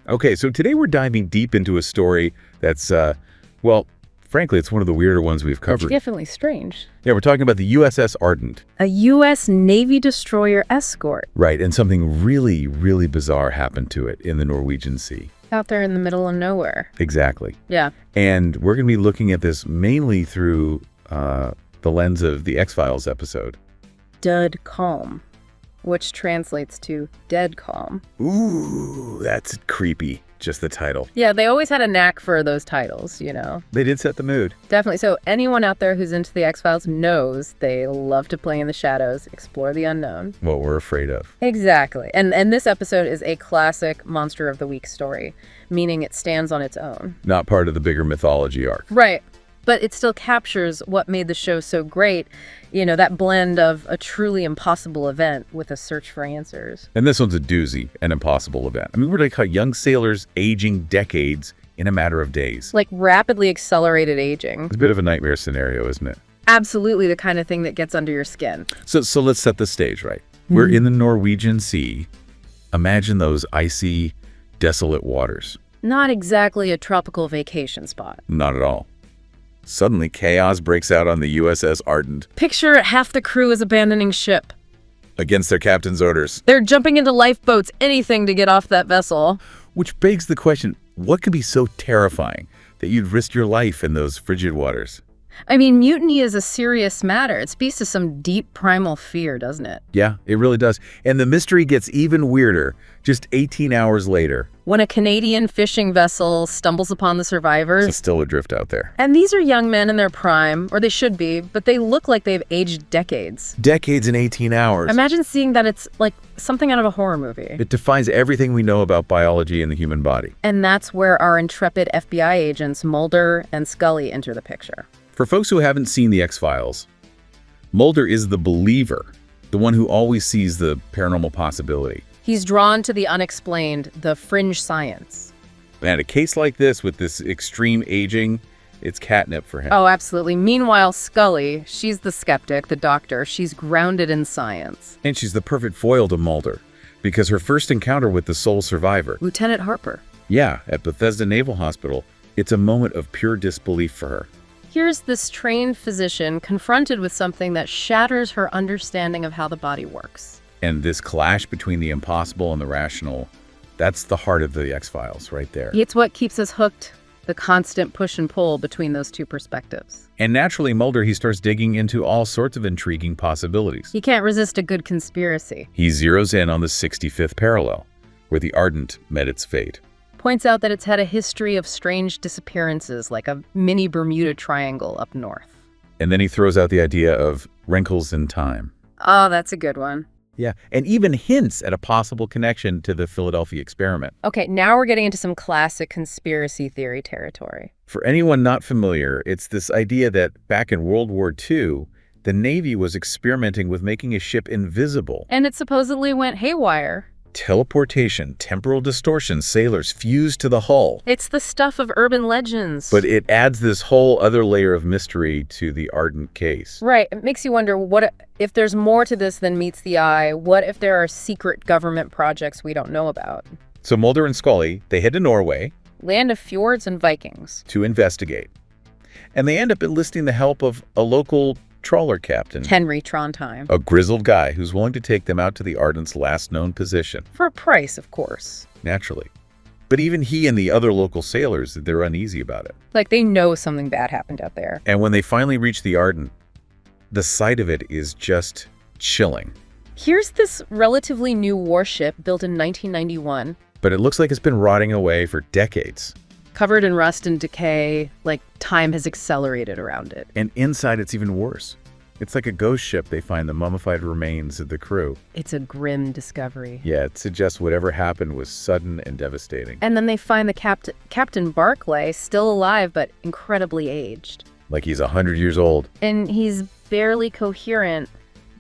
Okay, so today we're diving deep into a story that's, well, frankly, it's one of the weirder ones we've covered. It's definitely strange. Yeah, we're talking about the USS Ardent. A U.S. Navy destroyer escort. Right, and something really, really bizarre happened to it in the Norwegian Sea. Out there in the middle of nowhere. Exactly. Yeah. And we're going to be looking at this mainly through the lens of the X-Files episode. Død Kalm, which translates to Dead Calm. Ooh, that's creepy, just the title. Yeah, they always had a knack for those titles, you know. They did set the mood. Definitely. So anyone out there who's into the X-Files knows they love to play in the shadows, explore the unknown. What we're afraid of. Exactly. And this episode is a classic Monster of the Week story, meaning it stands on its own. Not part of the bigger mythology arc. Right. But it still captures what made the show so great, you know, that blend of a truly impossible event with a search for answers. And this one's a doozy, an impossible event. I mean, we're like young sailors aging decades in a matter of days. Like rapidly accelerated aging. It's a bit of a nightmare scenario, isn't it? Absolutely the kind of thing that gets under your skin. So let's set the stage, right? We're in the Norwegian Sea. Imagine those icy, desolate waters. Not exactly a tropical vacation spot. Not at all. Suddenly, chaos breaks out on the USS Ardent. Picture half the crew is abandoning ship. Against their captain's orders. They're jumping into lifeboats, anything to get off that vessel. Which begs the question, what could be so terrifying that you'd risk your life in those frigid waters? I mean, mutiny is a serious matter. It speaks to some deep primal fear, doesn't it? Yeah, it really does. And the mystery gets even weirder just 18 hours later. When a Canadian fishing vessel stumbles upon the survivors. It's still adrift out there. And these are young men in their prime, or they should be, but they look like they've aged decades. Decades in 18 hours. Imagine seeing that. It's like something out of a horror movie. It defies everything we know about biology and the human body. And that's where our intrepid FBI agents Mulder and Scully enter the picture. For folks who haven't seen the X-Files, Mulder is the believer, the one who always sees the paranormal possibility. He's drawn to the unexplained, the fringe science. And a case like this with this extreme aging, it's catnip for him. Oh, absolutely. Meanwhile, Scully, she's the skeptic, the doctor. She's grounded in science. And she's the perfect foil to Mulder, because her first encounter with the sole survivor, Lieutenant Harper. Yeah, at Bethesda Naval Hospital, it's a moment of pure disbelief for her. Here's this trained physician confronted with something that shatters her understanding of how the body works. And this clash between the impossible and the rational, that's the heart of the X-Files right there. It's what keeps us hooked, the constant push and pull between those two perspectives. And naturally, Mulder, he starts digging into all sorts of intriguing possibilities. He can't resist a good conspiracy. He zeroes in on the 65th parallel, where the Ardent met its fate. Points out that it's had a history of strange disappearances, like a mini Bermuda Triangle up north. And then he throws out the idea of wrinkles in time. Oh, that's a good one. Yeah, and even hints at a possible connection to the Philadelphia experiment. Okay, now we're getting into some classic conspiracy theory territory. For anyone not familiar, it's this idea that back in World War II, the Navy was experimenting with making a ship invisible. And it supposedly went haywire. Teleportation, temporal distortion, sailors fused to the hull. It's the stuff of urban legends. But it adds this whole other layer of mystery to the Ardent case. Right. It makes you wonder, what if there's more to this than meets the eye? What if there are secret government projects we don't know about? So Mulder and Scully, they head to Norway. Land of fjords and Vikings. To investigate. And they end up enlisting the help of a local trawler captain. Henry Trondheim. A grizzled guy who's willing to take them out to the Ardent's last known position. For a price, of course. Naturally. But even he and the other local sailors, they're uneasy about it. Like they know something bad happened out there. And when they finally reach the Ardent, the sight of it is just chilling. Here's this relatively new warship built in 1991. But it looks like it's been rotting away for decades. Covered in rust and decay, like time has accelerated around it. And inside it's even worse. It's like a ghost ship. They find the mummified remains of the crew. It's a grim discovery. Yeah, it suggests whatever happened was sudden and devastating. And then they find the Captain Barclay still alive, but incredibly aged. Like he's 100 years old. And he's barely coherent,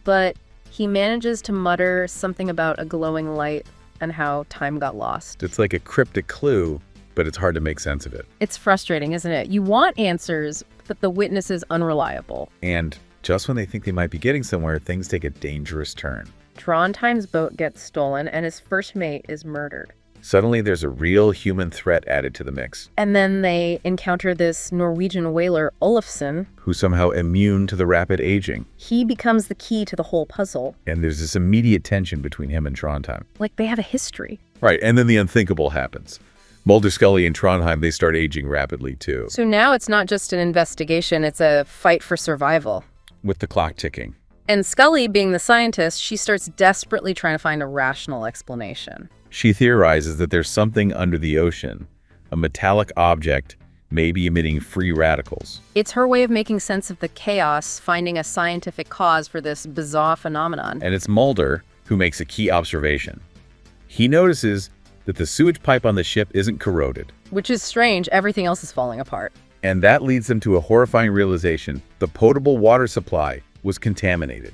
but he manages to mutter something about a glowing light and how time got lost. It's like a cryptic clue, but it's hard to make sense of it. It's frustrating, isn't it? You want answers, but the witness is unreliable. And just when they think they might be getting somewhere, things take a dangerous turn. Trondheim's boat gets stolen, and his first mate is murdered. Suddenly, there's a real human threat added to the mix, And then they encounter this Norwegian whaler, Olafsson. who's somehow immune to the rapid aging. He becomes the key to the whole puzzle. And there's this immediate tension between him and Trondheim. Like they have a history. Right, and then the unthinkable happens. Mulder, Scully, and Trondheim, they start aging rapidly, too, So now it's not just an investigation, it's a fight for survival. with the clock ticking. And Scully, being the scientist, she starts desperately trying to find a rational explanation. She theorizes that there's something under the ocean, a metallic object, maybe emitting free radicals. It's her way of making sense of the chaos, finding a scientific cause for this bizarre phenomenon. And it's Mulder who makes a key observation. He notices that the sewage pipe on the ship isn't corroded. Which is strange, everything else is falling apart. And that leads them to a horrifying realization. The potable water supply was contaminated.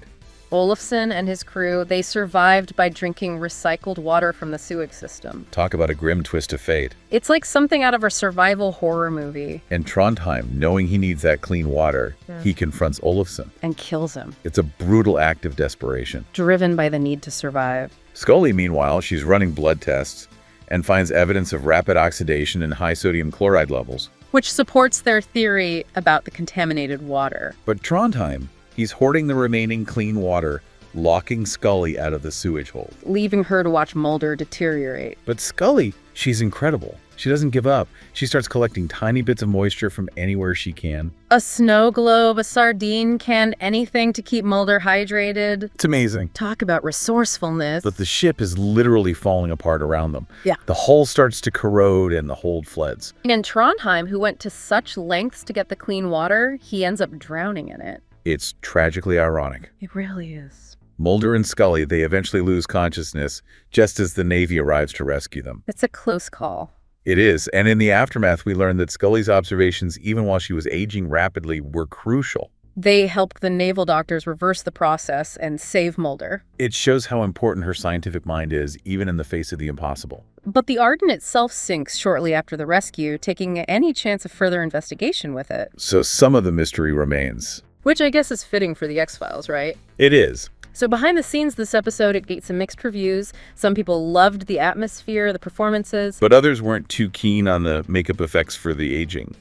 Olafsson and his crew, they survived by drinking recycled water from the sewage system. Talk about a grim twist of fate. It's like something out of a survival horror movie. And Trondheim, knowing he needs that clean water, he confronts Olafsson. And kills him, It's a brutal act of desperation. driven by the need to survive. Scully, meanwhile, she's running blood tests and finds evidence of rapid oxidation and high sodium chloride levels. Which supports their theory about the contaminated water. But Trondheim, he's hoarding the remaining clean water, locking Scully out of the sewage hole. Leaving her to watch Mulder deteriorate. But Scully, she's incredible. She doesn't give up. She starts collecting tiny bits of moisture from anywhere she can. A snow globe, a sardine can, anything to keep Mulder hydrated. It's amazing. Talk about resourcefulness. But the ship is literally falling apart around them. Yeah. The hull starts to corrode and the hold floods. And Trondheim, who went to such lengths to get the clean water, he ends up drowning in it. It's tragically ironic. It really is. Mulder and Scully, they eventually lose consciousness just as the Navy arrives to rescue them. It's a close call. It is, and in the aftermath, we learn that Scully's observations, even while she was aging rapidly, were crucial. They helped the naval doctors reverse the process and save Mulder. It shows how important her scientific mind is, even in the face of the impossible. But the Ardent itself sinks shortly after the rescue, taking any chance of further investigation with it. So some of the mystery remains. Which I guess is fitting for the X-Files, right? It is. So behind the scenes, this episode, it gets some mixed reviews. Some people loved the atmosphere, the performances. But others weren't too keen on the makeup effects for the aging.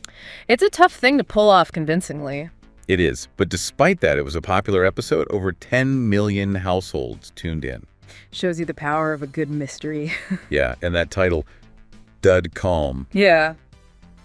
It's a tough thing to pull off convincingly. It is. But despite that, it was a popular episode. Over 10 million households tuned in. Shows you the power of a good mystery. Yeah, and that title, Død Kalm, Yeah.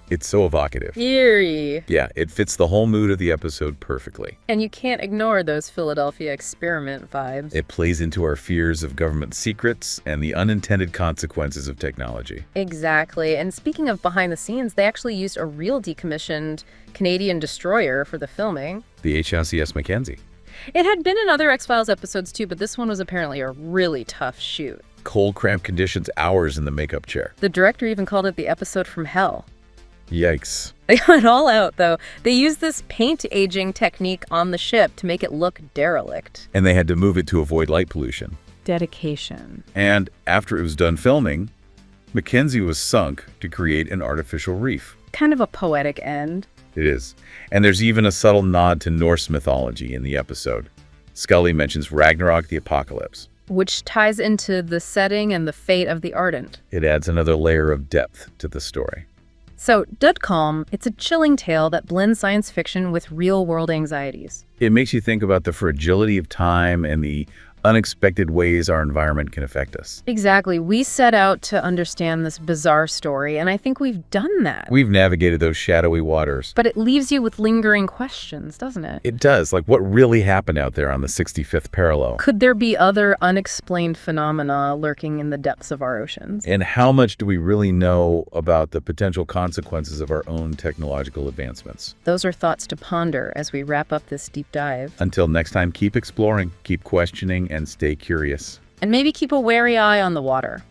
it's so evocative. Eerie. Yeah, it fits the whole mood of the episode perfectly. And you can't ignore those Philadelphia experiment vibes. It plays into our fears of government secrets and the unintended consequences of technology. Exactly. And speaking of behind the scenes, they actually used a real decommissioned Canadian destroyer for the filming. The HLCS Mackenzie. It had been in other X-Files episodes too, but this one was apparently a really tough shoot. Cold, cramped conditions, hours in the makeup chair. The director even called it the episode from hell. Yikes. They went all out, though. They used this paint aging technique on the ship to make it look derelict. And they had to move it to avoid light pollution. Dedication. And after it was done filming, Mackenzie was sunk to create an artificial reef. Kind of a poetic end. It is. And there's even a subtle nod to Norse mythology in the episode. Scully mentions Ragnarok, the apocalypse. Which ties into the setting and the fate of the Ardent. It adds another layer of depth to the story. So, Død Kalm, it's a chilling tale that blends science fiction with real-world anxieties. It makes you think about the fragility of time and the unexpected ways our environment can affect us. Exactly. We set out to understand this bizarre story, and I think we've done that. We've navigated those shadowy waters. But it leaves you with lingering questions, doesn't it? It does. Like, what really happened out there on the 65th parallel? Could there be other unexplained phenomena lurking in the depths of our oceans? And how much do we really know about the potential consequences of our own technological advancements? Those are thoughts to ponder as we wrap up this deep dive. Until next time, keep exploring, keep questioning, and stay curious. And maybe keep a wary eye on the water.